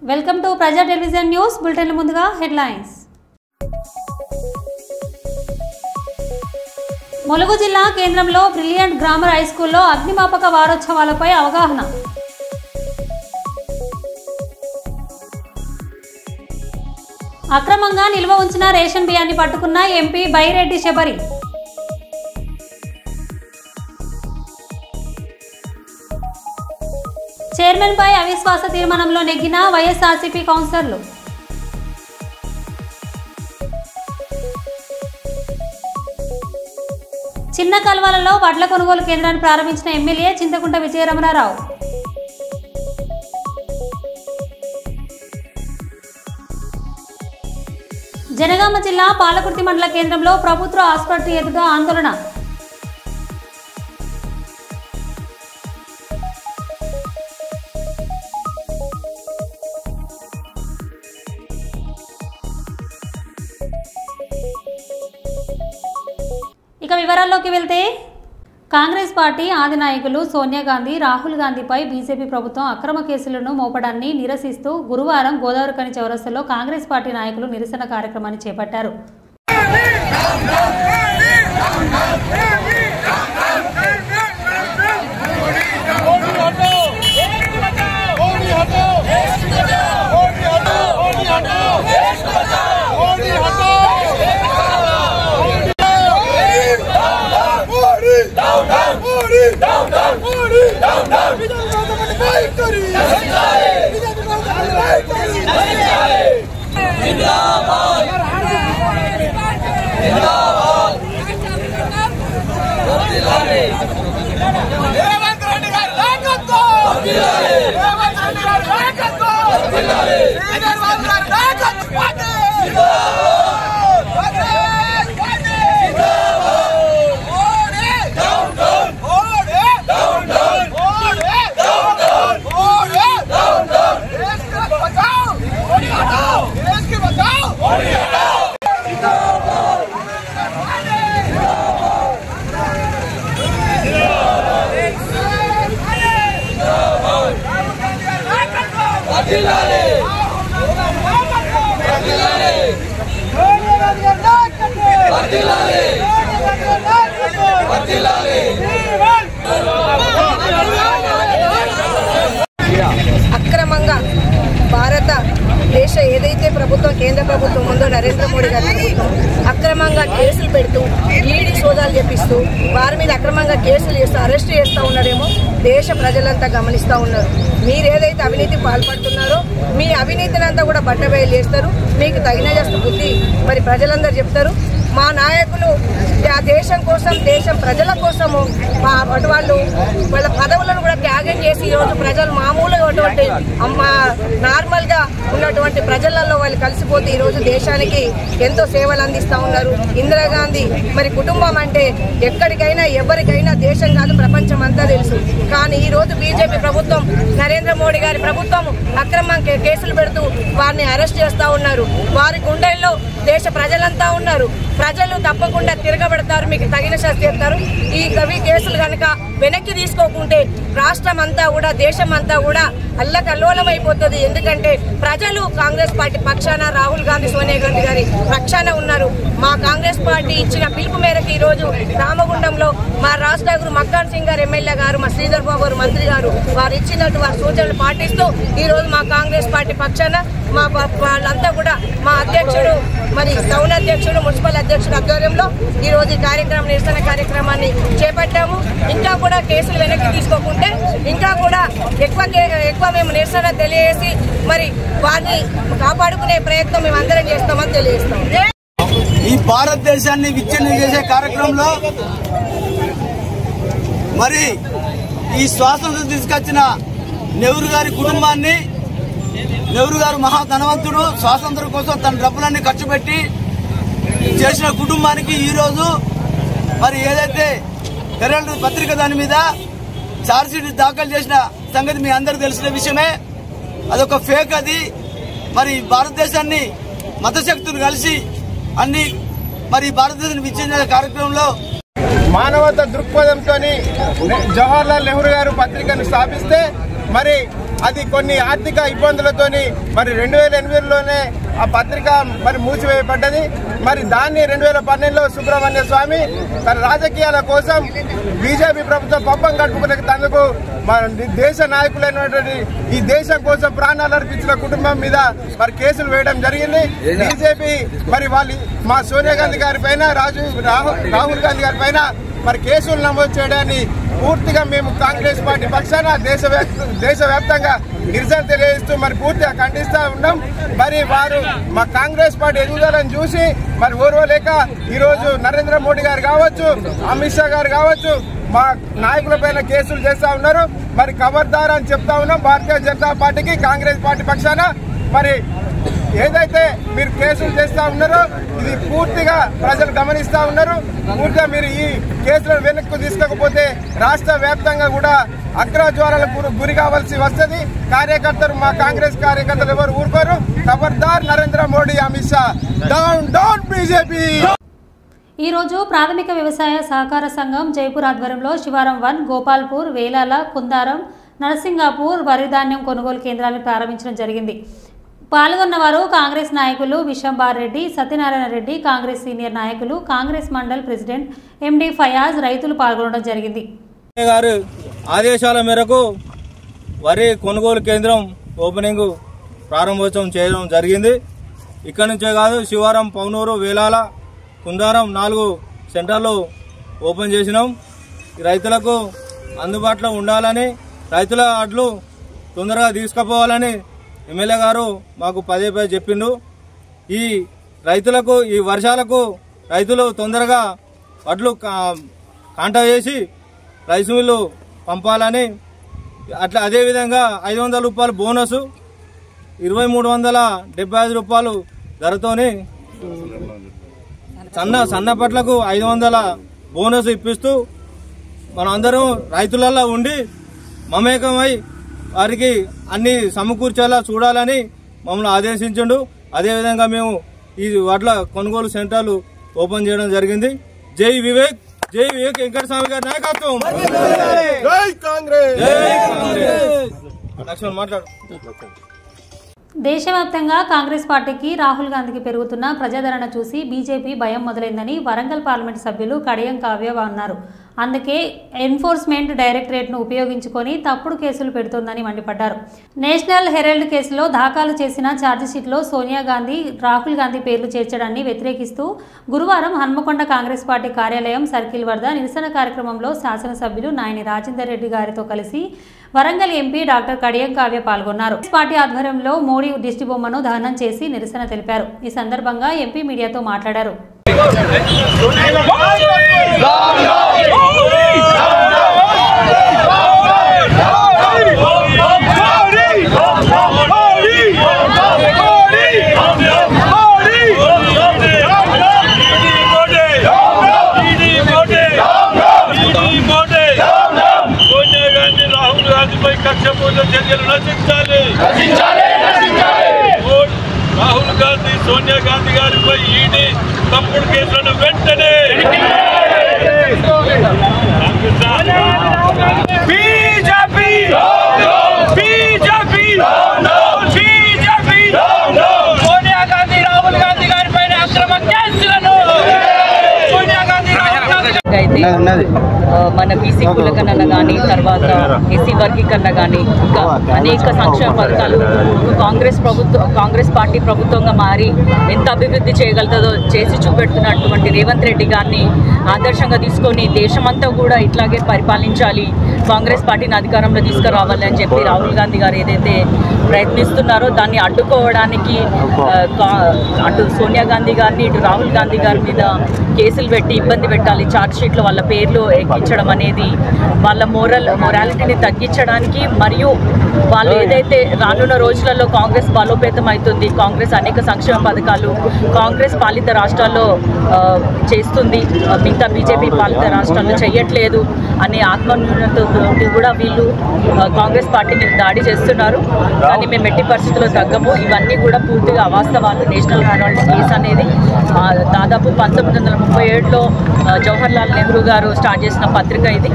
Welcome to ప్రజా television news bulletin. ముందుగా headlines. Mulugu జిల్లా కేంద్రంలో బ్రిలియంట్ గ్రామర్ హై స్కూల్లో అగ్నిమాపక వారోత్సవాలపై అవగాహన. అక్రమంగా నిల్వ ఉంచిన రేషన్ బియ్యాన్ని పట్టుకున్న ఎంపీ బైరెడ్డి శబరి. చైర్మన్ పై అవిశ్వాస తీర్మానంలో నెగ్గిన వైఎస్ఆర్సీపీ కౌన్సిలర్లు. చిన్న కల్వాలలో వడ్ల కొనుగోలు కేంద్రాన్ని ప్రారంభించిన ఎమ్మెల్యే చింతకుంట విజయరమణారావు. జనగామ జిల్లా పాలకుర్తి మండల కేంద్రంలో ప్రభుత్వ ఆసుపత్రి ఎదుట ఆందోళన. ఇక వివరాల్లోకి వెళ్తే, కాంగ్రెస్ పార్టీ ఆది నాయకులు సోనియా గాంధీ, రాహుల్ గాంధీపై బీజేపీ ప్రభుత్వం అక్రమ కేసులను మోపడాన్ని నిరసిస్తూ గురువారం గోదావరిఖని చౌరస్తాలో కాంగ్రెస్ పార్టీ నాయకులు నిరసన కార్యక్రమాన్ని చేపట్టారు. అక్రమంగా భారతదేశ ఏదైతే ప్రభుత్వం, కేంద్ర ప్రభుత్వం ఉందో నరేంద్ర మోడీ గారి ప్రభుత్వం అక్రమంగా కేసులు పెడుతూ ఈడీ సోదాలు చేపిస్తూ వారి మీద అక్రమంగా కేసులు చేస్తూ అరెస్ట్ చేస్తూ ఉన్నారేమో దేశ ప్రజలంతా గమనిస్తూ ఉన్నారు. మీరు ఏదైతే అవినీతి పాల్పడుతున్నారో మీ అవినీతిని అంతా కూడా బట్టబయలు చేస్తారు. మీకు తగిన బుద్ధి మరి ప్రజలందరూ చెప్తారు. మా నాయకులు ఆ దేశం కోసం, దేశం ప్రజల కోసము వాళ్ళు వాళ్ళ పదవులను కూడా త్యాగం చేసి ఈరోజు ప్రజలు మామూలుగా నార్మల్గా ఉన్నటువంటి ప్రజలలో వాళ్ళు కలిసిపోతే ఈరోజు దేశానికి ఎంతో సేవలు అందిస్తూ ఉన్నారు. ఇందిరాగాంధీ మరి కుటుంబం అంటే ఎక్కడికైనా ఎవరికైనా దేశం కాదు ప్రపంచం అంతా తెలుసు. కానీ ఈరోజు బీజేపీ ప్రభుత్వం, నరేంద్ర మోడీ గారి ప్రభుత్వం అక్రమంగా కేసులు పెడుతూ వారిని అరెస్ట్ చేస్తూ ఉన్నారు. వారి గుండెల్లో దేశ ప్రజలంతా ఉన్నారు. ప్రజలు తప్పకుండా తిరగబడతారు, మీకు తగిన శాస్తి చేస్తారు. ఈ కేసులు కనుక వెనక్కి తీసుకోకుంటే రాష్ట్రం అంతా కూడా, దేశం అంతా కూడా అల్లకల్లోలం అయిపోతుంది. ఎందుకంటే ప్రజలు కాంగ్రెస్ పార్టీ పక్షాన, రాహుల్ గాంధీ, సోనియా గాంధీ గారి పక్షాన ఉన్నారు. మా కాంగ్రెస్ పార్టీ ఇచ్చిన పిలుపు మేరకు ఈరోజు రామగుండంలో మా రాష్ట్ర గురు మక్కాన్ సింగ్ గారు ఎమ్మెల్యే గారు, మా శ్రీధర్ బాబు గారు మంత్రి గారు వారు ఇచ్చినట్టు వారి సూచనలు పాటిస్తూ ఈరోజు మా కాంగ్రెస్ పార్టీ పక్షాన మా వాళ్ళంతా కూడా మా అధ్యక్షుడు, మరి టౌన్ అధ్యక్షుడు, మున్సిపల్ అధ్యక్షుడు ఆధ్వర్యంలో ఈరోజు ఈ కార్యక్రమం, నిరసన కార్యక్రమాన్ని చేపట్టాము. ఇంకా కూడా కేసులు వెనక్కి తీసుకోకుంటే ఇంకా కూడా ఎక్కువ మేము నిరసన తెలియజేసి మరి వారిని కాపాడుకునే ప్రయత్నం మేము అందరం చేస్తామని తెలియజేస్తాం. ఈ భారతదేశాన్ని విచ్ఛిన్నం చేసే కార్యక్రమంలో మరి ఈ స్వాతంత్రం తీసుకొచ్చిన నెహ్రూ గారి కుటుంబాన్ని, నెహ్రూ గారు మహాధనవంతుడు, స్వాతంత్రం కోసం తన డబ్బులన్నీ ఖర్చు పెట్టి చేసిన కుటుంబానికి ఈరోజు మరి ఏదైతే హెరాల్డ్ పత్రిక దాని మీద ఛార్జ్షీట్ దాఖలు చేసిన సంగతి మీ అందరికీ తెలిసిన విషయమే. అదొక ఫేక్. అది మరి భారతదేశాన్ని మతశక్తులు కలిసి అన్ని మరి భారతదేశాన్ని విచ్ఛిన్న కార్యక్రమంలో మానవత దృక్పథంతో జవహర్లాల్ నెహ్రూ గారు పత్రికను స్థాపిస్తే మరి అది కొన్ని ఆర్థిక ఇబ్బందులతోని మరి 2008లోనే ఆ పత్రిక మరి మూసివేయబడ్డది. మరి దాన్ని 2012లో సుబ్రహ్మణ్య స్వామి తన రాజకీయాల కోసం బీజేపీ ప్రభుత్వం పబ్బం గడుపుకునేందుకు దేశ నాయకులైనటువంటి ఈ దేశం కోసం ప్రాణాలు అర్పించిన కుటుంబం మీద మరి కేసులు వేయడం జరిగింది. బీజేపీ మరి వాళ్ళు మా సోనియా గాంధీ గారి పైన రాహుల్ గాంధీ గారి పైన మరి కేసులు నమోదు చేయడాన్ని పూర్తిగా మేము కాంగ్రెస్ పార్టీ పక్షాన దేశవ్యాప్తంగా నిరసన తెలియజేస్తూ మరి పూర్తిగా ఖండిస్తూ ఉన్నాం. మరి వారు మా కాంగ్రెస్ పార్టీ ఎదుగుదలను చూసి మరి ఓర్వలేక ఈరోజు నరేంద్ర మోడీ గారు కావచ్చు, అమిత్ షా గారు కావచ్చు, మా నాయకుల పైన కేసులు చేస్తా ఉన్నారు. మరి ఖబర్దార్ అని చెప్తా ఉన్నాం భారతీయ జనతా పార్టీకి, కాంగ్రెస్ పార్టీ పక్షాన. మరి ఏదైతే మీరు కేసులు చేస్తా ఉన్నారో ఇది పూర్తిగా ప్రజలు గమనిస్తా ఉన్నారు. పూర్తిగా మీరు ఈ కేసులను వెనక్కు తీసుకోకపోతే రాష్ట్ర వ్యాప్తంగా కూడా అగ్రజ్వాలకు గురి కావాల్సి వస్తుంది. కార్యకర్తలు మా కాంగ్రెస్ కార్యకర్తలు ఎవరు ఊరుకోరు. ఖబర్దార్ Narendra Modi, Amit Shah, down down BJP. ఈరోజు ప్రాథమిక వ్యవసాయ సహకార సంఘం జైపూర్ ఆధ్వర్యంలో శివారం 1, గోపాల్పూర్, వేలాల, కుందారం, నరసింగాపూర్ వరి ధాన్యం కొనుగోలు కేంద్రాలను ప్రారంభించడం జరిగింది. పాల్గొన్నవారు కాంగ్రెస్ నాయకులు విశంబార్ రెడ్డి, సత్యనారాయణ రెడ్డి, కాంగ్రెస్ సీనియర్ నాయకులు, కాంగ్రెస్ మండల్ ప్రెసిడెంట్ ఎండి ఫయాజ్, రైతులు పాల్గొనడం జరిగింది. గారి ఆదేశాల మేరకు వరి కొనుగోలు కేంద్రం ఓపెనింగ్ ప్రారంభోత్సవం చేయడం జరిగింది. ఇక్కడి నుంచే కాదు, శివారం, పౌనూరు, వేలాల, కుందారం 4 సెంటర్లు ఓపెన్ చేసినాం. రైతులకు అందుబాటులో ఉండాలని, రైతుల అడ్లు తొందరగా తీసుకుపోవాలని ఎమ్మెల్యే గారు మాకు పదే చెప్పిండు. ఈ రైతులకు ఈ వర్షాలకు రైతులు తొందరగా వడ్లు కాంట వేసి రైస్ మిల్లు పంపాలని, అట్లా అదేవిధంగా 500 రూపాయలు బోనస్, 2375 రూపాయలు ధరతోని సన్నపట్లకు 500 బోనస్ ఇప్పిస్తూ మనం అందరం రైతులలో ఉండి మమేకమై వారికి అన్ని సమకూర్చేలా చూడాలని మమ్మల్ని ఆదేశించండు. అదేవిధంగా మేము ఈ వడ్ల కొనుగోలు సెంటర్లు ఓపెన్ చేయడం జరిగింది. జై వివేక్, జై వివేక్ వెంకటస్వామి గారి నాయకత్వం. జై కాంగ్రెస్. లక్ష్మణ్ మాట్లాడు. దేశవ్యాప్తంగా కాంగ్రెస్ పార్టీకి, రాహుల్ గాంధీకి పెరుగుతున్న ప్రజాదరణ చూసి బీజేపీ భయం మొదలైందని వరంగల్ పార్లమెంటు సభ్యులు కడియం కావ్య అన్నారు. అందుకే ఎన్ఫోర్స్మెంట్ డైరెక్టరేట్ను ఉపయోగించుకొని తప్పుడు కేసులు పెడుతోందని మండిపడ్డారు. నేషనల్ హెరాల్డ్ కేసులో దాఖలు చేసిన ఛార్జిషీట్లో సోనియా గాంధీ, రాహుల్ గాంధీ పేర్లు చేర్చడాన్ని వ్యతిరేకిస్తూ గురువారం హన్మకొండ కాంగ్రెస్ పార్టీ కార్యాలయం సర్కిల్ వద్ద నిరసన కార్యక్రమంలో శాసనసభ్యులు నాయని రాజేందర్ రెడ్డి గారితో కలిసి వరంగల్ ఎంపీ డాక్టర్ కడియం కావ్య పాల్గొన్నారు. పార్టీ ఆధ్వర్యంలో మోడీ దిష్టిబొమ్మను దహనం చేసి నిరసన తెలిపారు. ఈ సందర్భంగా ఎంపీ మీడియాతో మాట్లాడారు. రాహుల్ గాంధీ, సోనియా గాంధీ గారిపై ఈడీ తప్పుడు కేసులను వెంటనే బీజేపీ సోనియా గాంధీ, రాహుల్ గాంధీ గారిపై అక్రమ కేసులను సోనియా గాంధీ అయితే మన బీసీ కులకరణ కానీ, తర్వాత ఎస్సీ వర్గీకరణ కానీ, ఇంకా అనేక సంక్షేమ పథకాలు కాంగ్రెస్ పార్టీ ప్రభుత్వంగా మారి ఎంత అభివృద్ధి చేయగలుగుతుందో చేసి చూపెడుతున్నటువంటి రేవంత్ రెడ్డి గారిని ఆదర్శంగా తీసుకొని దేశమంతా కూడా ఇట్లాగే పరిపాలించాలి, కాంగ్రెస్ పార్టీని అధికారంలో తీసుకురావాలి అని చెప్పి రాహుల్ గాంధీ గారు ఏదైతే ప్రయత్నిస్తున్నారో దాన్ని అడ్డుకోవడానికి అటు సోనియా గాంధీ గారిని, ఇటు రాహుల్ గాంధీ గారి మీద కేసులు పెట్టి ఇబ్బంది పెట్టాలి, ఛార్జ్ షీట్లో వాళ్ళ పేర్లు ఎక్కించడం అనేది వాళ్ళ మొరాలిటీని తగ్గించడానికి, మరియు వాళ్ళు ఏదైతే రానున్న రోజులలో కాంగ్రెస్ బలోపేతం అవుతుంది, కాంగ్రెస్ అనేక సంక్షేమ పథకాలు కాంగ్రెస్ పాలిత రాష్ట్రాల్లో చేస్తుంది, మిగతా బీజేపీ పాలిత రాష్ట్రాల్లో చేయట్లేదు అనే ఆత్మన్యూనతో కూడా వీళ్ళు కాంగ్రెస్ పార్టీని దాడి చేస్తున్నారు. కానీ మేము ఎట్టి పరిస్థితుల్లో తగ్గము. ఇవన్నీ కూడా పూర్తిగా అవాస్తవాలు. నేషనల్ హెరాల్డ్ కేసు అనేది దాదాపు 1937లో జవహర్లాల్ నెహ్రూ గారు స్టార్ట్ చేసిన పత్రిక ఇది.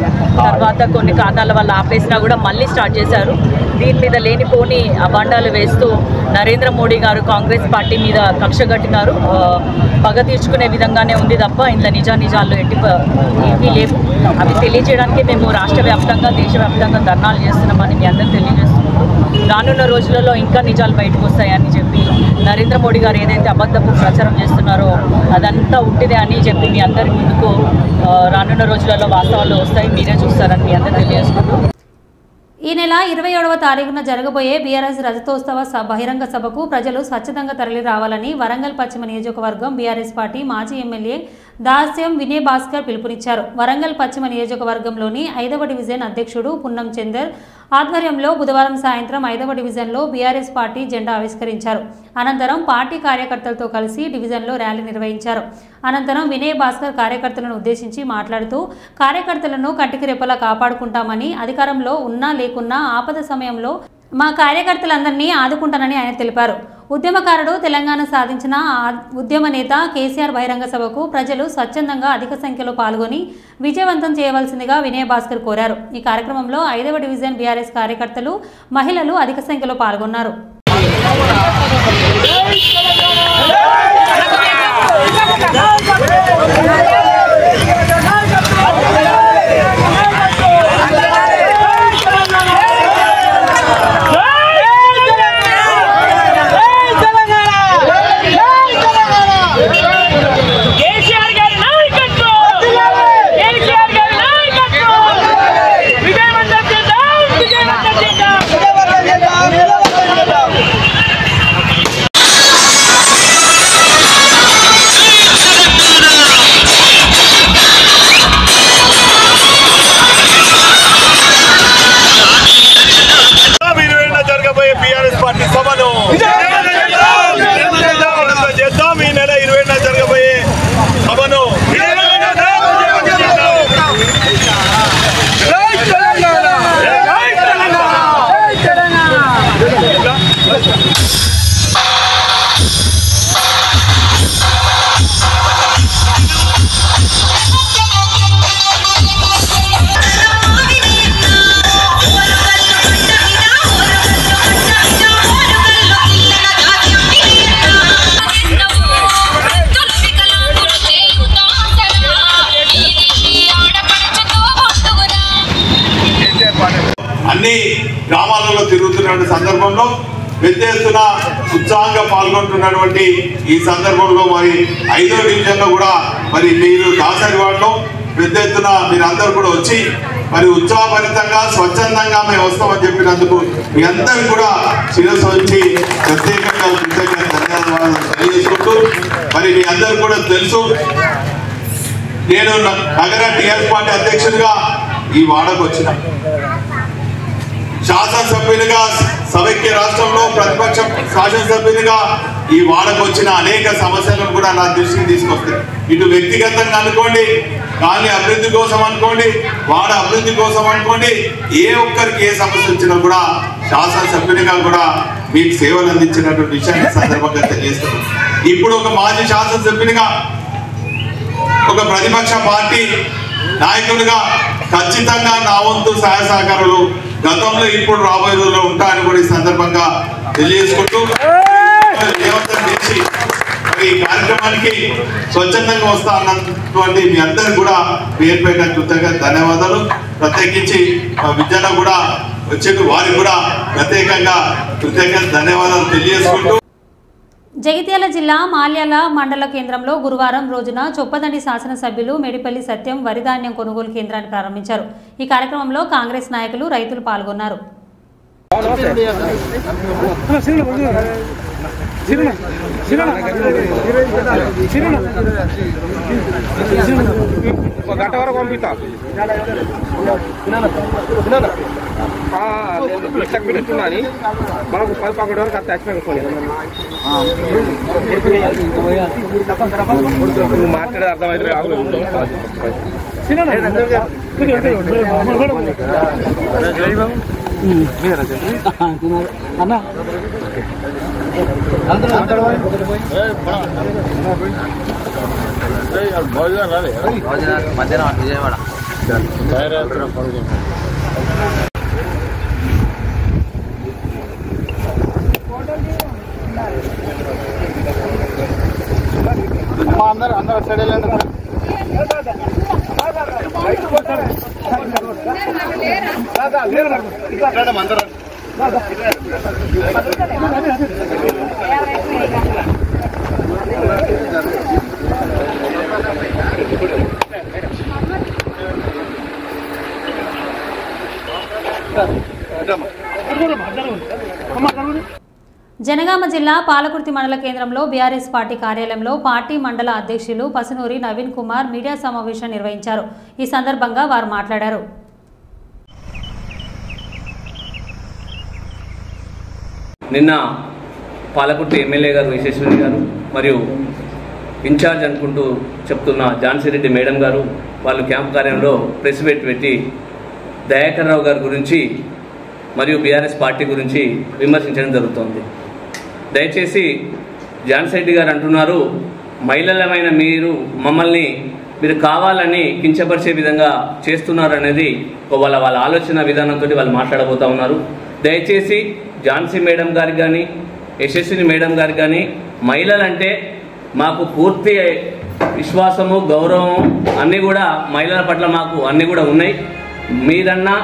తర్వాత కొన్ని కారణాల వల్ల ఆపేసినా కూడా మళ్ళీ స్టార్ట్ చేశారు. దీని మీద లేనిపోని అభాండాలు వేస్తూ నరేంద్ర మోడీ గారు కాంగ్రెస్ పార్టీ మీద కక్ష కట్టినారు. పగ తీర్చుకునే విధంగానే ఉంది తప్ప ఇంట్లో నిజాలు ఏమీ లేవు. అవి తెలియజేయడానికి మేము రాష్ట్ర వ్యాప్తంగా దేశవ్యాప్తంగా ధర్నాలు చేస్తున్నామని మీ అందరూ తెలియజేస్తున్నాం. రానున్న రోజులలో ఇంకా నిజాలు బయటకు వస్తాయని చెప్పి నరేంద్ర మోడీ గారు ఏదైతే అబద్ధపు ప్రచారం చేస్తున్నారో అదంతా ఉంటిదే అని చెప్పి మీ అందరి ముందుకు రానున్న రోజులలో వాస్తవాలు వస్తాయి, మీరే చూస్తారని మీ అందరూ తెలియజేసుకుంటూ ఈ నెల 27వ తారీఖున జరగబోయే బీఆర్ఎస్ రజతోత్సవ బహిరంగ సభకు ప్రజలు స్వచ్ఛందంగా తరలి రావాలని వరంగల్ పశ్చిమ నియోజకవర్గం బీఆర్ఎస్ పార్టీ మాజీ ఎమ్మెల్యే దాస్యం వినయ్ భాస్కర్ పిలుపునిచ్చారు. వరంగల్ పశ్చిమ నియోజకవర్గంలోని 5వ డివిజన్ అధ్యక్షుడు పున్నం చందర్ ఆధ్వర్యంలో బుధవారం సాయంత్రం 5వ డివిజన్లో బీఆర్ఎస్ పార్టీ జెండా ఆవిష్కరించారు. అనంతరం పార్టీ కార్యకర్తలతో కలిసి డివిజన్లో ర్యాలీ నిర్వహించారు. అనంతరం వినయ్ భాస్కర్ కార్యకర్తలను ఉద్దేశించి మాట్లాడుతూ కార్యకర్తలను కంటికి రెప్పలా కాపాడుకుంటామని, అధికారంలో ఉన్నా లేకున్నా ఆపద సమయంలో మా కార్యకర్తలందరినీ ఆదుకుంటానని ఆయన తెలిపారు. ఉద్యమకారుడు తెలంగాణ సాధించిన ఉద్యమ నేత కేసీఆర్ బహిరంగ సభకు ప్రజలు స్వచ్ఛందంగా అధిక సంఖ్యలో పాల్గొని విజయవంతం చేయవలసిందిగా వినయ్ భాస్కర్ కోరారు. ఈ కార్యక్రమంలో 5వ డివిజన్ బీఆర్ఎస్ కార్యకర్తలు, మహిళలు అధిక సంఖ్యలో పాల్గొన్నారు. అన్ని గ్రామాలలో తిరుగుతున్న సందర్భంలో పెద్ద ఎత్తున ఉత్సాహంగా పాల్గొంటున్నటువంటి ఈ సందర్భంలో మరి 5వ డివిజన్లో కూడా మరి మీరు దాసరి వాడలో పెద్ద ఎత్తున మీరందరూ కూడా వచ్చి మరి ఉత్సాహభరితంగా స్వచ్ఛందంగా మేము వస్తామని చెప్పినందుకు మీ అందరికీ కూడా శిరస్సు వచ్చి ప్రత్యేకంగా ధన్యవాదాలు తెలియజేసుకుంటూ మరి మీ అందరూ కూడా తెలుసు నేను నగర టీఆర్ఎస్ పార్టీ అధ్యక్షుడిగా ఈ వాడకు వచ్చిన శాసనసభ్యులుగా సమైక్య రాష్ట్రంలో ప్రతిపక్ష శాసనసభ్యులుగా ఈ వాడకు వచ్చిన అనేక సమస్యలను కూడా నా దృష్టికి తీసుకొస్తాయి. ఇటు వ్యక్తిగతంగా అనుకోండి, కానీ అభివృద్ధి కోసం అనుకోండి, వాడ అభివృద్ధి కోసం అనుకోండి, ఏ ఒక్కరికి ఏ సమస్య వచ్చినా కూడా శాసనసభ్యునిగా కూడా మీకు సేవలు అందించినటువంటి విషయాన్ని సందర్భంగా తెలియజేస్తున్నాను. ఇప్పుడు ఒక మాజీ శాసనసభ్యునిగా, ఒక ప్రతిపక్ష పార్టీ నాయకుడిగా ఖచ్చితంగా నా వంతు సహాయ సహకారాలు గతంలో ఇప్పుడు రాబోయే రోజుల్లో ఉంటాయని కూడా ఈ సందర్భంగా తెలియజేసుకుంటూ చేసి మరి ఈ కార్యక్రమానికి స్వచ్ఛందంగా వస్తా అన్నటువంటి మీ అందరూ కూడా పేరు పెట్టిన కృతజ్ఞత ధన్యవాదాలు. ప్రత్యేకించి విద్యలో కూడా వచ్చే వారికి కూడా ప్రత్యేకంగా కృతజ్ఞత ధన్యవాదాలు తెలియజేసుకుంటూ జగిత్యాల జిల్లా మాల్యాల మండల కేంద్రంలో గురువారం రోజున చొప్పదండి శాసనసభ్యులు మేడిపల్లి సత్యం వరిధాన్యం కొనుగోలు కేంద్రాన్ని ప్రారంభించారు. ఈ కార్యక్రమంలో కాంగ్రెస్ నాయకులు, రైతులు పాల్గొన్నారు. మనకు 10-11 వరకు అంత చచ్చిపోయి మాట్లాడే అర్థమైతే అన్న మధ్యాహ్నం విజయవాడ అందరూ సైడ్ జనగామ జిల్లా పాలకుర్తి మండల కేంద్రంలో బీఆర్ఎస్ పార్టీ కార్యాలయంలో పార్టీ మండల అధ్యక్షులు పసునూరి నవీన్ కుమార్ మీడియా సమావేశం నిర్వహించారు. ఈ సందర్భంగా వారు మాట్లాడారు. నిన్న పాలకుర్తి ఎమ్మెల్యే గారు విశ్వేశ్వరి గారు మరియు ఇన్ఛార్జ్ అనుకుంటూ చెప్తున్న ఝాన్సీ రెడ్డి మేడం గారు వాళ్ళు క్యాంప్ కార్యంలో ప్రెస్ మీట్ పెట్టి దయాకర్ రావు గారి గురించి మరియు బీఆర్ఎస్ పార్టీ గురించి విమర్శించడం జరుగుతోంది. దయచేసి ఝాన్సీ రెడ్డి గారు అంటున్నారు, మహిళలమైన మీరు కావాలని కించపరిచే విధంగా చేస్తున్నారు అనేది వాళ్ళ ఆలోచన విధానంతో వాళ్ళు మాట్లాడబోతూ ఉన్నారు. దయచేసి ఝాన్సీ మేడం గారికి కానీ యశస్విని మేడం గారికి కానీ మహిళలంటే మాకు పూర్తి విశ్వాసము గౌరవం అన్నీ కూడా మహిళల పట్ల మాకు అన్నీ కూడా ఉన్నాయి. మీరన్నా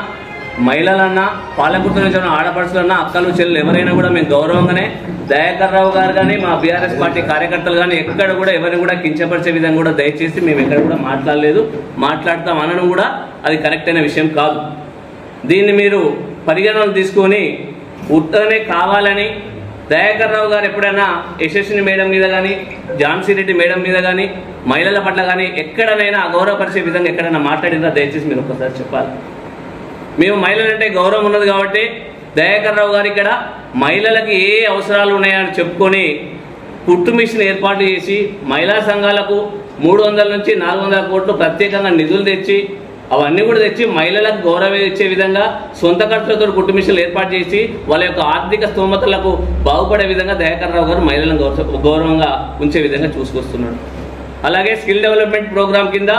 మహిళలన్నా పాలకుర్తిలో ఉన్న ఆడపడుచులన్నా అక్కలు చెల్లెలు ఎవరైనా కూడా మేము గౌరవంగానే దయాకర్ రావు గారు కానీ మా బీఆర్ఎస్ పార్టీ కార్యకర్తలు కానీ ఎక్కడ కూడా ఎవరిని కూడా కించపరిచే విధంగా కూడా దయచేసి మేము ఎక్కడ కూడా మాట్లాడలేదు. మాట్లాడతాం అనడం కూడా అది కరెక్ట్ అయిన విషయం కాదు. దీన్ని మీరు పరిగణనలు తీసుకొని ఉత్తనే కావాలని దయాకర్ రావు గారు ఎప్పుడైనా యశస్విని మేడం మీద కానీ ఝాన్సీ రెడ్డి మేడం మీద కానీ మహిళల పట్ల కానీ ఎక్కడనైనా అగౌరవపరిచే విధంగా ఎక్కడైనా మాట్లాడినా దయచేసి మీరు ఒక్కసారి చెప్పాలి. మేము మహిళలంటే గౌరవం ఉన్నది కాబట్టి దయాకర్ రావు గారు ఇక్కడ మహిళలకి ఏ అవసరాలు ఉన్నాయని చెప్పుకొని కుట్టు మిషన్ ఏర్పాటు చేసి మహిళా సంఘాలకు 300 నుంచి 400 కోట్లు ప్రత్యేకంగా నిధులు తెచ్చి అవన్నీ కూడా తెచ్చి మహిళలకు గౌరవం ఇచ్చే విధంగా సొంత ఖర్చులతో కుట్టు మిషన్లు ఏర్పాటు చేసి వాళ్ళ యొక్క ఆర్థిక స్తోమతలకు బాగుపడే విధంగా దయాకర్ రావు గారు మహిళలను గౌరవంగా ఉంచే విధంగా చూసుకొస్తున్నాడు. అలాగే స్కిల్ డెవలప్మెంట్ ప్రోగ్రాం కింద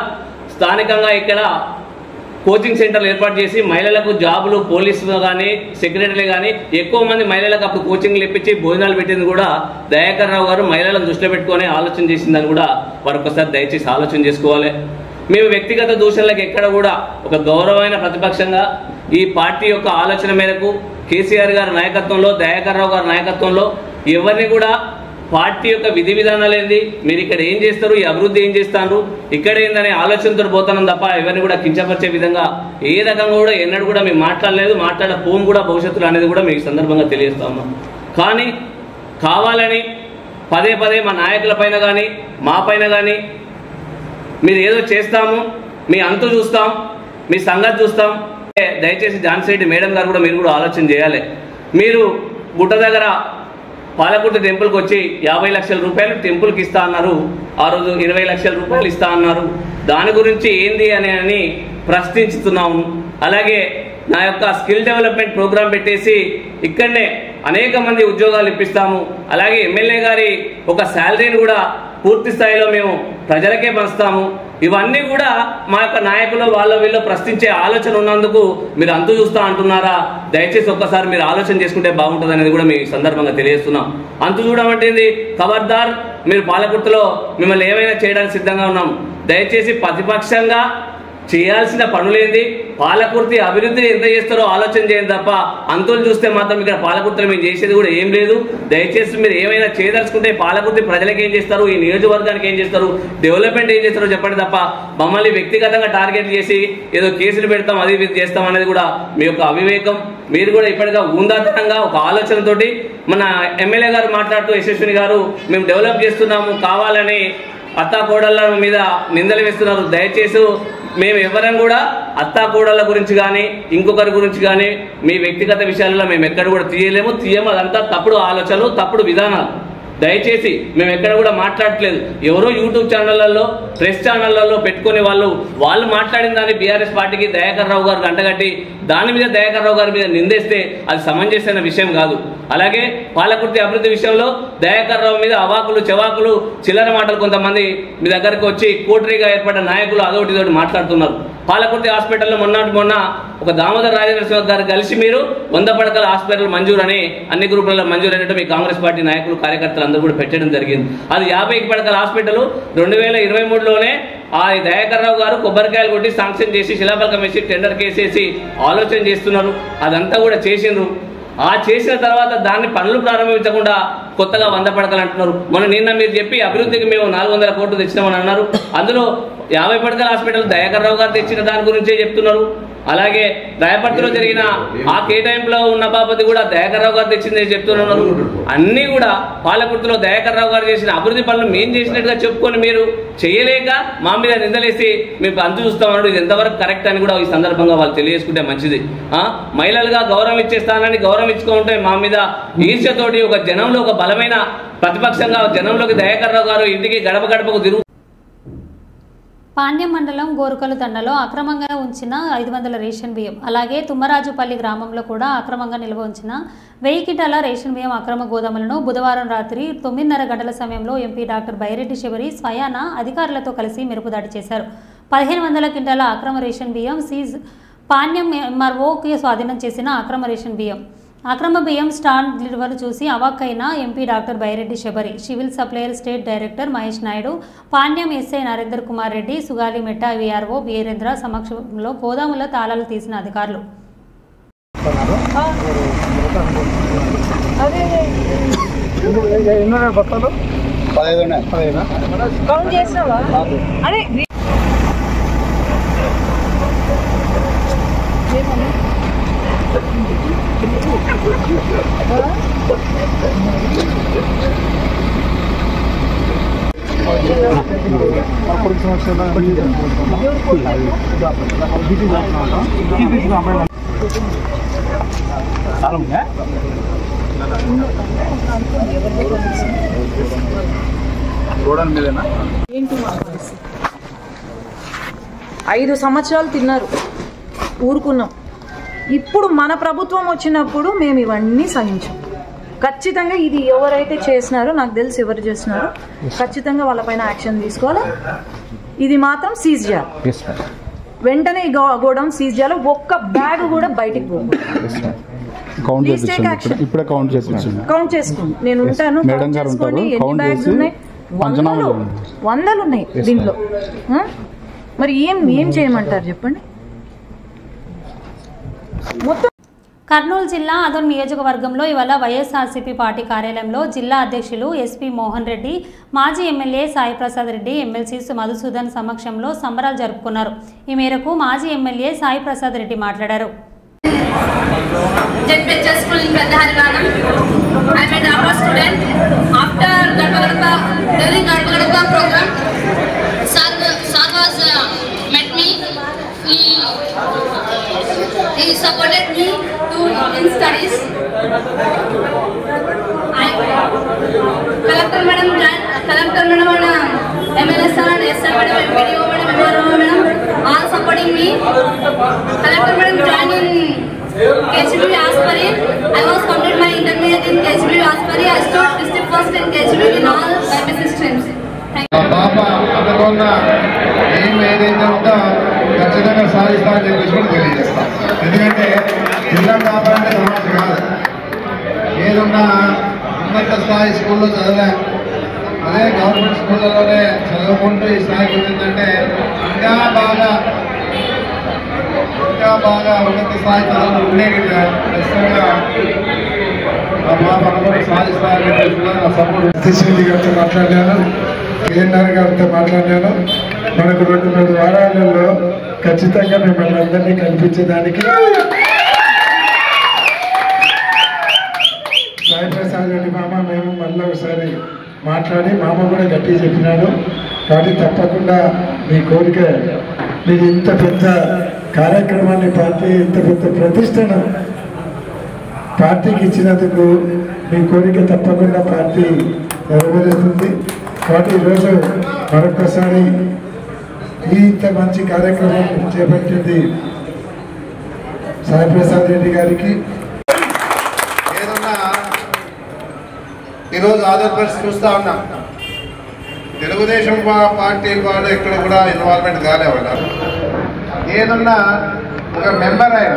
స్థానికంగా ఇక్కడ కోచింగ్ సెంటర్లు ఏర్పాటు చేసి మహిళలకు జాబులు పోలీసులు కానీ సెక్రటరీలు కానీ ఎక్కువ మంది మహిళలకు అప్పుడు కోచింగ్లు ఇప్పించి భోజనాలు పెట్టింది కూడా దయాకర్ రావు గారు మహిళలను దృష్టిలో పెట్టుకొని ఆలోచన చేసిందని కూడా వారు ఒకసారి దయచేసి ఆలోచన చేసుకోవాలి. మేము వ్యక్తిగత దూషణలకు ఎక్కడ కూడా ఒక గౌరవమైన ప్రతిపక్షంగా ఈ పార్టీ యొక్క ఆలోచన మేరకు కేసీఆర్ గారి నాయకత్వంలో దయాకర్ రావు గారి నాయకత్వంలో ఎవరిని కూడా పార్టీ యొక్క విధి విధానాలు ఏంది, మీరు ఇక్కడ ఏం చేస్తారు, ఈ అభివృద్ధి ఏం చేస్తారు, ఇక్కడ ఏందనే ఆలోచనతో పోతున్నాం తప్ప ఎవరిని కూడా కించపరిచే విధంగా ఏ రకంగా కూడా ఎన్నడూ కూడా మేము మాట్లాడలేదు, మాట్లాడకపోం కూడా భవిష్యత్తులో అనేది కూడా మీకు సందర్భంగా తెలియజేస్తా ఉన్నాం. కానీ కావాలని పదే పదే మా నాయకుల పైన కానీ మా పైన కానీ మీరు ఏదో చేస్తాము, మీ అంతు చూస్తాం, మీ సంగతి చూస్తాం. దయచేసి ఝాన్సీ రెడ్డి మేడం గారు కూడా మీరు కూడా ఆలోచన చేయాలి. మీరు గుట్ట దగ్గర పాలకుర్తి టెంపుల్కి వచ్చి 50 లక్షల రూపాయలు టెంపుల్కి ఇస్తా అన్నారు, ఆ రోజు 20 లక్షల రూపాయలు ఇస్తా అన్నారు. దాని గురించి ఏంది అని ప్రశ్నిస్తున్నాము. అలాగే నా యొక్క స్కిల్ డెవలప్మెంట్ ప్రోగ్రాం పెట్టేసి ఇక్కడనే అనేక మంది ఉద్యోగాలు ఇప్పిస్తాము. అలాగే ఎమ్మెల్యే గారి ఒక శాలరీని కూడా పూర్తి స్థాయిలో మేము ప్రజలకే పంచుతాము. ఇవన్నీ కూడా మా యొక్క నాయకులు వాళ్ళ వీళ్ళు ప్రశ్నించే ఆలోచన ఉన్నందుకు మీరు అంతు చూస్తా అంటున్నారా? దయచేసి ఒక్కసారి మీరు ఆలోచన చేసుకుంటే బాగుంటుంది అనేది కూడా మీ సందర్భంగా తెలియజేస్తున్నాం. అంతు చూడమంటేది ఖబర్దార్, మీరు పాలకుర్తిలో మిమ్మల్ని ఏమైనా చేయడానికి సిద్ధంగా ఉన్నాం. దయచేసి ప్రతిపక్షంగా చేయాల్సిన పనులేంది, పాలకుర్తి అభివృద్ధిని ఎంత చేస్తారో ఆలోచన చేయండి తప్ప అంతులు చూస్తే మాత్రం ఇక్కడ పాలకుర్తిలో మేము చేసేది కూడా ఏం లేదు. దయచేసి మీరు ఏమైనా చేయదలుచుకుంటే పాలకుర్తి ప్రజలకు ఏం చేస్తారు, ఈ నియోజకవర్గానికి ఏం చేస్తారు, డెవలప్మెంట్ ఏం చేస్తారో చెప్పండి తప్ప మమ్మల్ని వ్యక్తిగతంగా టార్గెట్ చేసి ఏదో కేసులు పెడతాం అది చేస్తాం అనేది కూడా మీ యొక్క అవివేకం. మీరు కూడా ఇప్పటిగా ఉందాతనంగా ఒక ఆలోచనతోటి మన ఎమ్మెల్యే గారు మాట్లాడుతూ యశస్విని గారు మేము డెవలప్ చేస్తున్నాము కావాలని అత్తాకోడళ్ళ మీద నిందలు వేస్తున్నారు. దయచేసి మేము ఎవరం కూడా అత్తాకోడళ్ళ గురించి కానీ ఇంకొకరి గురించి కానీ మీ వ్యక్తిగత విషయాలలో మేము ఎక్కడ కూడా తీయము. అదంతా తప్పుడు ఆలోచనలు, తప్పుడు విధానాలు. దయచేసి మేము ఎక్కడ కూడా మాట్లాడట్లేదు. ఎవరో యూట్యూబ్ ఛానళ్లలో ప్రెస్ ఛానళ్లలో పెట్టుకునే వాళ్ళు మాట్లాడిన దాన్ని బీఆర్ఎస్ పార్టీకి దయాకర్ రావు గారు అంటగట్టి దాని మీద దయాకర్ రావు గారి మీద నిందేస్తే అది సమంజసమైన విషయం కాదు. అలాగే పాలకుర్తి అభివృద్ధి విషయంలో దయాకర్ రావు మీద అవాకులు చెవాకులు చిల్లర మాటలు కొంతమంది మీ దగ్గరకు వచ్చి కోటరీగా ఏర్పడ్డ నాయకులు అదొకటి మాట్లాడుతున్నారు. పాలకుర్తి హాస్పిటల్లో మొన్న ఒక దామోదర్ రాజనరసింహ గారు కలిసి మీరు 100 పడకల హాస్పిటల్ మంజూరని అన్ని గ్రూపులలో మంజూరు అయినట్టు మీ కాంగ్రెస్ పార్టీ నాయకులు కార్యకర్తలు అందరూ కూడా పెట్టడం జరిగింది. అది 50 పడకల హాస్పిటల్ 2023లోనే ఆ దయాకర్ రావు గారు కొబ్బరికాయలు కొట్టి శాంక్షన్ చేసి శిలాఫలకం వేసి టెండర్ కేసేసి ఆలోచన చేస్తున్నారు. అదంతా కూడా చేసిండ్రు. ఆ చేసిన తర్వాత దాన్ని పనులు ప్రారంభించకుండా కొత్తగా 100 పడకలు అంటున్నారు. నిన్న మీరు చెప్పి అభివృద్ధికి మేము 400 కోట్లు తెచ్చినామని అన్నారు. అందులో 50 పడకల హాస్పిటల్ దయాకర్ రావు గారు తెచ్చిన దాని గురించే చెప్తున్నారు. అలాగే రాయపర్తిలో జరిగిన ఆ కేటాయింపులో ఉన్న బాపతి కూడా దయాకర్ రావు గారు తెచ్చిందని చెప్తున్నారు. అన్నీ కూడా పాలకుర్తిలో దయాకర్ రావు గారు చేసిన అభివృద్ధి పనులు మేము చేసినట్టుగా చెప్పుకొని మీరు చేయలేక మా మీద నిందలేసి మేము అంతు చూస్తామన్నాడు. ఇది ఎంతవరకు కరెక్ట్ అని కూడా ఈ సందర్భంగా వాళ్ళు తెలియజేసుకుంటే మంచిది. మహిళలుగా గౌరవం ఇచ్చే స్థానాన్ని గౌరవం ఇచ్చుకుంటే మా మీద ఈర్ష్యతోటి ఒక జనంలో ఒక బలమైన ప్రతిపక్షంగా జనంలోకి దయాకర్ రావు గారు ఇంటికి గడప గడపకు తిరుగు. పాండ్యం మండలం గోరుకలు తండలో అక్రమంగా ఉంచిన 500 రేషన్ బియ్యం, అలాగే తుమ్మరాజుపల్లి గ్రామంలో కూడా అక్రమంగా నిల్వ ఉంచిన 1000 కింటాల రేషన్ బియ్యం అక్రమ గోదాములను బుధవారం రాత్రి 9:30 గంటల సమయంలో ఎంపీ డాక్టర్ బైరెడ్డి శబరి స్వయాన అధికారులతో కలిసి మెరుపుదాడి చేశారు. 1500 కింటాల అక్రమ రేషన్ బియ్యం సీజ్. పాండ్యం ఎంఆర్ఓకి స్వాధీనం చేసిన అక్రమ బియ్యం స్టాండ్ డెలివరీ చూసి అవాక్కైన MP doctor Byreddy Shabari, civil supplier state director Mahesh Naidu, Panyam SI Narender Kumar Reddy, Sugalimetta VRO Veerendra సమక్షంలో గోదాముల తాళాలు తీసిన అధికారులు. ఐదు సంవత్సరాలు తిన్నారు, ఊరుకున్నాం. ఇప్పుడు మన ప్రభుత్వం వచ్చినప్పుడు మేము ఇవన్నీ సహించాం. ఖచ్చితంగా ఇది ఎవరైతే చేసినారో నాకు తెలిసి ఎవరు చేసినారో ఖచ్చితంగా వాళ్ళపైన యాక్షన్ తీసుకోవాలి. ఇది మాత్రం సీజ్ చేయాలి. వెంటనే ఈ గోడౌన్ సీజ్ చేయాలి. ఒక్క బ్యాగ్ కూడా బయటికి పోకూడదు. కౌంట్ చేసుకోండి. నేను ఉంటాను, చేసుకోండి. ఎన్ని బ్యాగ్స్ ఉన్నాయి? 100 ఉన్నాయి దీంట్లో. మరి ఏం చేయమంటారు చెప్పండి. కర్నూలు జిల్లా అదోన్ నియోజకవర్గంలో ఇవాళ వైఎస్ఆర్సీపీ పార్టీ కార్యాలయంలో జిల్లా అధ్యక్షులు ఎస్పీ మోహన్ రెడ్డి, మాజీ ఎమ్మెల్యే సాయి ప్రసాద్ రెడ్డి, ఎమ్మెల్సీ మధుసూదన్ సమక్షంలో సంబరాలు జరుపుకున్నారు. ఈ మేరకు మాజీ ఎమ్మెల్యే సాయి ప్రసాద్ రెడ్డి మాట్లాడారు. He supported me in studies. Collector madam and MLA sir and SR madam, PDO madam, MRO madam, all supporting me. Collector madam joined in KCB Aspari. I was completed my intermediate in KCB Aspari. I stood district first in KCB in all business streams. పాప అనుకున్న ఏం ఏదైతే ఉందో ఖచ్చితంగా సాధిస్తామని చెప్పేసి కూడా తెలియజేస్తాం. ఎందుకంటే జిల్లా కాపాలంటే సమస్య కాదు. ఏదున్నా ఉన్నత స్థాయి స్కూల్లో చదివా, అదే గవర్నమెంట్ స్కూళ్ళలోనే చదువుకుంటూ ఈ స్థాయికి వచ్చిందంటే ఇంకా బాగా ఉన్నత స్థాయి చదువులు ఉండేది. ఖచ్చితంగా ఆ పాప అనుకుని సాధిస్తామని చెప్పేసి కూడా నా సపోర్ట్. సతీశ్రెడ్డి గారితో మాట్లాడాను, కేఎన్ఆర్ గారితో మాట్లాడాను. మనకు 2-3 వారాలలో ఖచ్చితంగా మిమ్మల్ని అందరినీ కల్పించడానికి సాయి ప్రసాద్ రెడ్డి మామ మేము మళ్ళీ ఒకసారి మాట్లాడి, మామ కూడా గట్టిగా చెప్పినాడు. కాబట్టి తప్పకుండా మీ కోరిక, మీరు ఇంత పెద్ద కార్యక్రమాన్ని పార్టీ ఇంత పెద్ద ప్రతిష్టను పార్టీకి ఇచ్చినందుకు మీ కోరిక తప్పకుండా పార్టీ నెరవేరుతుంది. కాబట్టి ఈరోజు మరొకసారి ఇంత మంచి కార్యక్రమం చేపట్టింది సాయి ప్రసాద్ రెడ్డి గారికి. ఏదన్నా ఈరోజు ఆంధ్రప్రదేశ్ చూస్తూ ఉన్నాం, తెలుగుదేశం పార్టీ వాళ్ళు ఎక్కడ కూడా ఇన్వాల్వ్మెంట్ కాలేవాళ్ళు. ఏదన్నా ఒక మెంబర్ ఆయన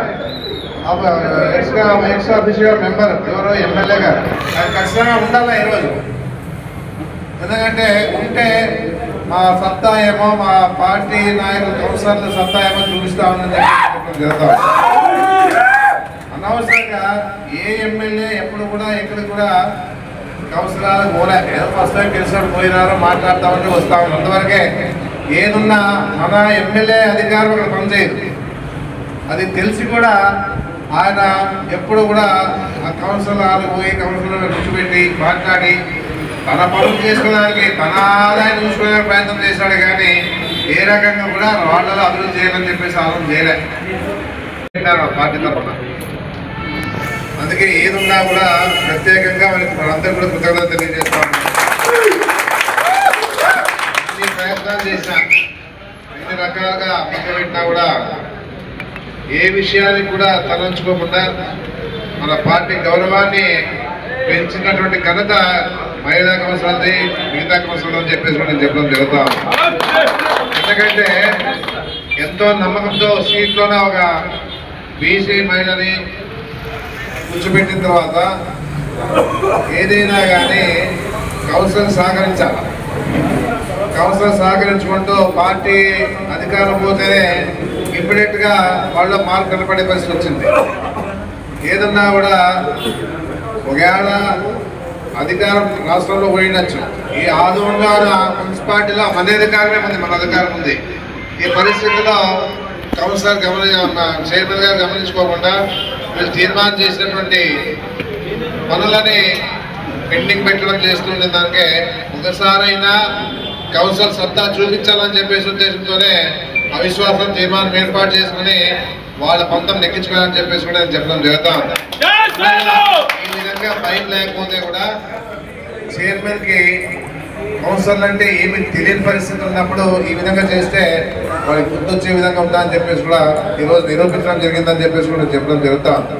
ఎక్స్ ఆఫీషియల్ మెంబర్ ఎవరో ఎమ్మెల్యే గారు అది ఖచ్చితంగా ఉండాలా ఈరోజు. ఎందుకంటే ఉంటే మా సత్తా ఏమో మా పార్టీ నాయకులు కౌన్సిలర్ల సత్తా ఏమో చూపిస్తా ఉందని జరుగుతాం. అనవసరంగా ఏ ఎమ్మెల్యే ఎప్పుడు కూడా ఎక్కడ కూడా కౌన్సిలర్ పోలే, ఏదో ఫస్ట్ టైం గెలిచినప్పుడు పోయినారో మాట్లాడుతూ ఉంటే వస్తా ఉన్నాం. అంతవరకే ఏదున్నా మన ఎమ్మెల్యే అధికారం అక్కడ పనిచేయదు. అది తెలిసి కూడా ఆయన ఎప్పుడు కూడా ఆ కౌన్సిలర్ పోయి కౌన్సిలర్ కూర్చోబెట్టి మాట్లాడి తన పనులు చేసుకోవడానికి తన ఆదాయం చూసుకునే ప్రయత్నం చేశాడు. కానీ ఏ రకంగా కూడా వాళ్ళలో అభివృద్ధి చేయాలని చెప్పేసి ఆలోచన చేయలే పార్టీ తరఫున. అందుకే ఏదున్నా కూడా ప్రత్యేకంగా వాళ్ళందరూ కూడా కృతజ్ఞత తెలియజేస్తాం. అన్ని ప్రయత్నాలు చేసినా అన్ని రకాలుగా పెట్టినా కూడా ఏ విషయానికి కూడా తలంచుకోకుండా మన పార్టీ గౌరవాన్ని పెంచినటువంటి ఘనత మహిళా కౌన్సిలర్ది, మిగతా కౌన్సిలర్ అని చెప్పేసి నేను చెప్పడం జరుగుతాం. ఎందుకంటే ఎంతో నమ్మకంతో సీట్లోనే ఒక బీసీ మహిళని కూర్చోబెట్టిన తర్వాత ఏదైనా కానీ కౌన్సిలర్ సహకరించాలి. కౌన్సిలర్ సహకరించుకుంటూ పార్టీ అధికారం పోతేనే ఇమ్మీడియట్ గా వాళ్ళ మార్పు కనపడే పరిస్థితి వచ్చింది. ఏదన్నా కూడా ఒకవేళ అధికారం రాష్ట్రంలో పోయినచ్చు, ఈ ఆదోళన మున్సిపాలిటీలో మన అధికారమే ఉంది, మన అధికారం ఉంది. ఈ పరిస్థితుల్లో కౌన్సిలర్ చైర్మన్ గారు గమనించుకోకుండా వీళ్ళు తీర్మానం చేసినటువంటి పనులని పెండింగ్ పెట్టడం చేస్తుండే దానికే ఒకసారైనా కౌన్సిలర్ సత్తా చూపించాలని చెప్పేసి ఉద్దేశంతోనే అవిశ్వాసం తీర్మానం ఏర్పాటు చేసుకుని వాళ్ళ పంతం నెక్కించుకోవాలని చెప్పేసి కూడా నేను చెప్పడం జరుగుతా ఉంది. ఈ విధంగా భయం లేకపోతే కూడా చైర్మన్ కి కౌన్సిలర్ అంటే ఏమి తెలియని పరిస్థితి ఉన్నప్పుడు ఈ విధంగా చేస్తే వాళ్ళకి గుర్తొచ్చే విధంగా ఉందని చెప్పేసి కూడా ఈరోజు నిరూపించడం జరిగిందని చెప్పేసి కూడా చెప్పడం జరుగుతా ఉంది.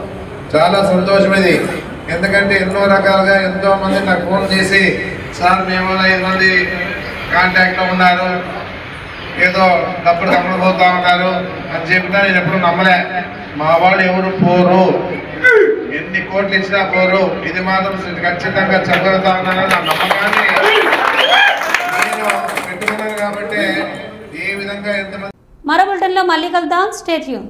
చాలా సంతోషం ఇది. ఎందుకంటే ఎన్నో రకాలుగా ఎంతో మంది నాకు ఫోన్ చేసి సార్ మేము 5 మంది కాంటాక్ట్ లో ఉన్నారు, ఏదో డబ్బులు అమ్మడిపోతా ఉన్నారు అని చెప్పినా నేను ఎప్పుడు నమ్మలే. మా వాళ్ళు ఎవరు పోరు, ఎన్ని కోట్లు ఇచ్చినా పోరు, ఇది మాత్రం ఖచ్చితంగా చెప్పగలుగుతా ఉన్నానని నా నమ్మకాన్ని నేను పెట్టుకున్నాను. కాబట్టి ఏ విధంగా ఎంతమంది మరో బులెటిన్లో మళ్ళీ కలుద్దాం. Stay tune.